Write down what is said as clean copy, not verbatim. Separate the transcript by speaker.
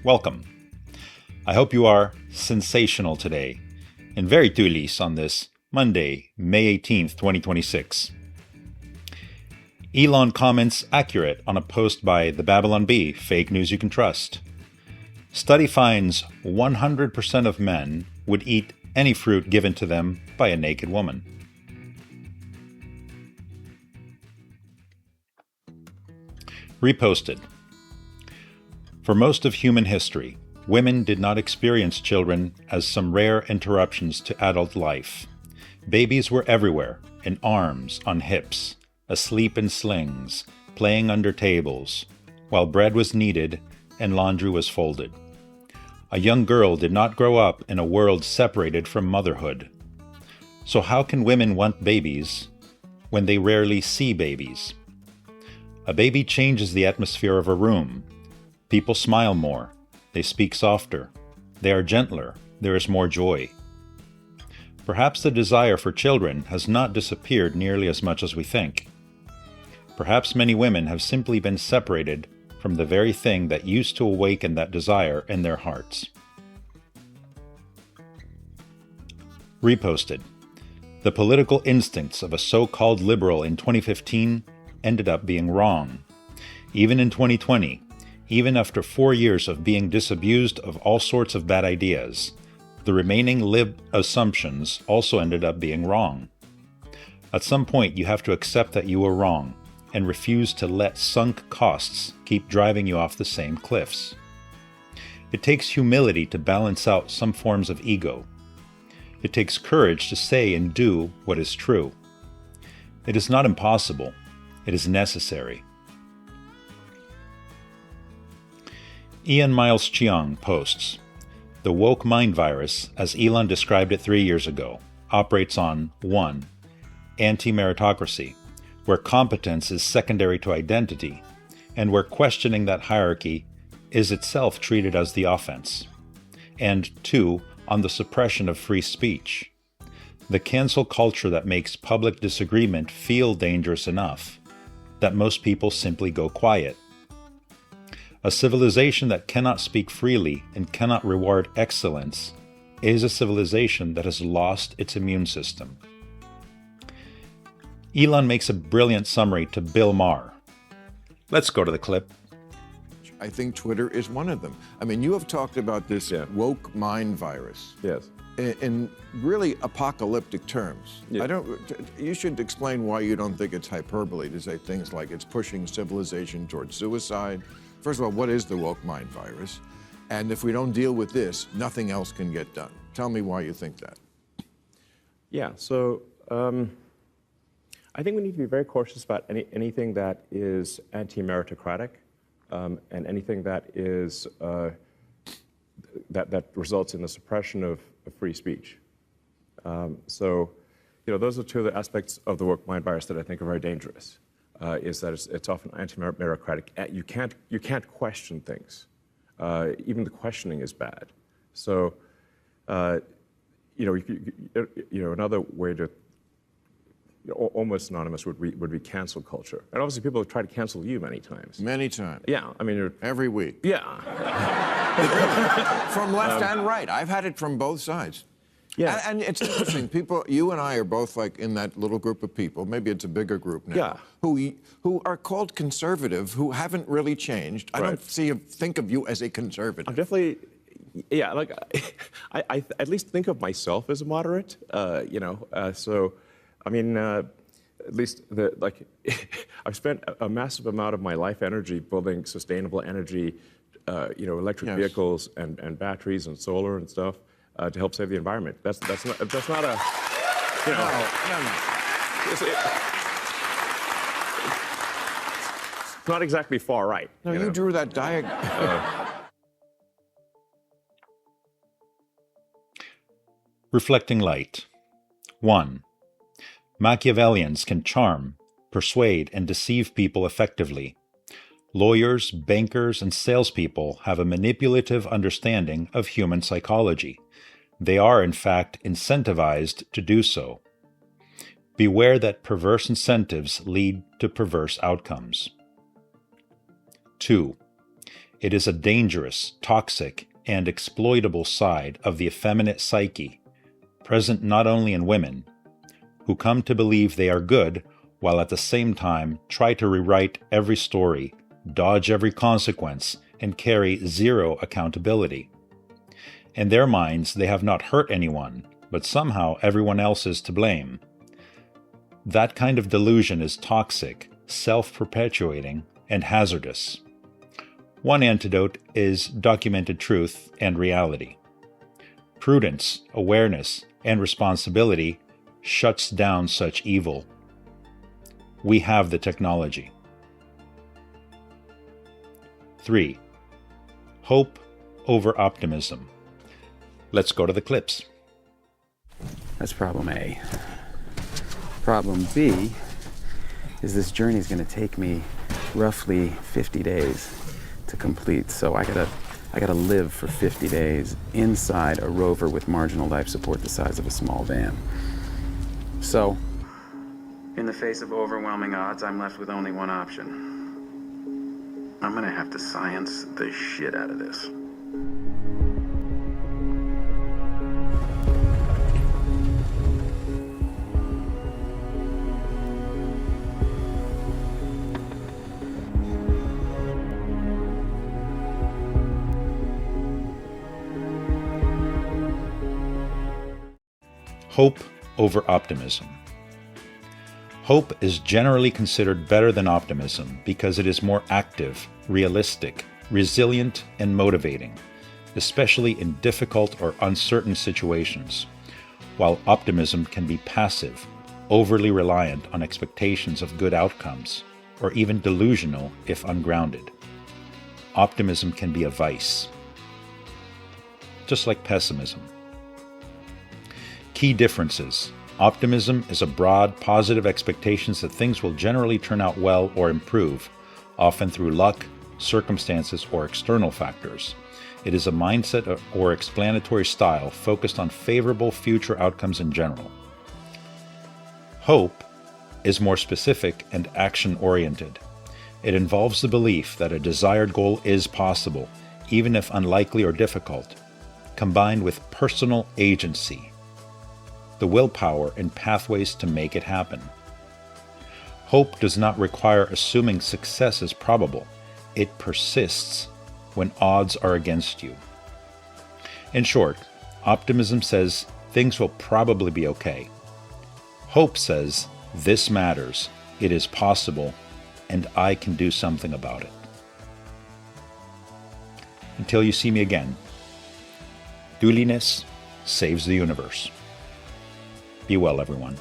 Speaker 1: Welcome. I hope you are sensational today and very tulis on this Monday, May 18th, 2026. Elon comments accurate on a post by the Babylon Bee, fake news you can trust. Study finds 100% of men would eat any fruit given to them by a naked woman. Reposted. For most of human history, women did not experience children as some rare interruptions to adult life. Babies were everywhere, in arms, on hips, asleep in slings, playing under tables, while bread was kneaded and laundry was folded. A young girl did not grow up in a world separated from motherhood. So how can women want babies when they rarely see babies? A baby changes the atmosphere of a room. People smile more. They speak softer. They are gentler. There is more joy. Perhaps the desire for children has not disappeared nearly as much as we think. Perhaps many women have simply been separated from the very thing that used to awaken that desire in their hearts. Reposted. The political instincts of a so-called liberal in 2015 ended up being wrong. Even in 2020, even after 4 years of being disabused of all sorts of bad ideas, the remaining lib assumptions also ended up being wrong. At some point, you have to accept that you were wrong and refuse to let sunk costs keep driving you off the same cliffs. It takes humility to balance out some forms of ego. It takes courage to say and do what is true. It is not impossible. It is necessary. Ian Miles Cheong posts, "The woke mind virus, as Elon described it 3 years ago, operates on 1. Anti-meritocracy, where competence is secondary to identity, and where questioning that hierarchy is itself treated as the offense. And 2. On the suppression of free speech. The cancel culture that makes public disagreement feel dangerous enough that most people simply go quiet. A civilization that cannot speak freely and cannot reward excellence is a civilization that has lost its immune system." Elon makes a brilliant summary to Bill Maher. Let's go to the clip.
Speaker 2: I think Twitter is one of them. I mean, you have talked about this woke mind virus.
Speaker 3: Yes.
Speaker 2: In really apocalyptic terms.
Speaker 3: Yeah.
Speaker 2: You should explain why you don't think it's hyperbole to say things like it's pushing civilization towards suicide. First of all, what is the woke mind virus? And if we don't deal with this, nothing else can get done. Tell me why you think that.
Speaker 3: Yeah, so I think we need to be very cautious about anything that is anti-meritocratic and anything that is that results in the suppression of free speech. So, those are two of the aspects of the woke mind virus that I think are very dangerous. Is that it's often anti-meritocratic. You can't question things. Even the questioning is bad. So, another way to almost synonymous would be cancel culture. And obviously, people have tried to cancel you many times.
Speaker 2: Many times.
Speaker 3: Yeah, I mean,
Speaker 2: every week.
Speaker 3: Yeah.
Speaker 2: From left and right. I've had it from both sides.
Speaker 3: Yeah.
Speaker 2: And it's interesting. People, you and I are both like in that little group of people. Maybe it's a bigger group now.
Speaker 3: Yeah.
Speaker 2: Who are called conservative, who haven't really changed. I don't think of you as a conservative.
Speaker 3: I'm definitely, yeah. Like, I at least think of myself as a moderate. So, I mean, at least I've spent a massive amount of my life energy building sustainable energy, electric vehicles and batteries and solar and stuff. To help save the environment. That's not a,
Speaker 2: No.
Speaker 3: It's not exactly far right.
Speaker 2: No, you drew that diagram.
Speaker 1: Reflecting light. 1. Machiavellians can charm, persuade, and deceive people effectively. Lawyers, bankers, and salespeople have a manipulative understanding of human psychology. They are, in fact, incentivized to do so. Beware that perverse incentives lead to perverse outcomes. 2. It is a dangerous, toxic, and exploitable side of the effeminate psyche, present not only in women, who come to believe they are good while at the same time try to rewrite every story, dodge every consequence, and carry zero accountability. In their minds, they have not hurt anyone, but somehow everyone else is to blame. That kind of delusion is toxic, self-perpetuating, and hazardous. One antidote is documented truth and reality. Prudence, awareness, and responsibility shuts down such evil. We have the technology. 3. Hope over optimism. Let's go to the clips.
Speaker 4: That's problem A. Problem B is this journey is going to take me roughly 50 days to complete. So I gotta live for 50 days inside a rover with marginal life support the size of a small van. So, in the face of overwhelming odds, I'm left with only one option. I'm gonna have to science the shit out of this.
Speaker 1: Hope over optimism. Hope is generally considered better than optimism because it is more active, realistic, resilient, and motivating, especially in difficult or uncertain situations, while optimism can be passive, overly reliant on expectations of good outcomes, or even delusional if ungrounded. Optimism can be a vice, just like pessimism. Key differences. Optimism is a broad, positive expectations that things will generally turn out well or improve, often through luck, circumstances, or external factors. It is a mindset or explanatory style focused on favorable future outcomes in general. Hope is more specific and action-oriented. It involves the belief that a desired goal is possible, even if unlikely or difficult, combined with personal agency, the willpower and pathways to make it happen. Hope does not require assuming success is probable. It persists when odds are against you. In short, optimism says things will probably be okay. Hope says this matters, it is possible, and I can do something about it. Until you see me again, Duliness saves the universe. Be well, everyone.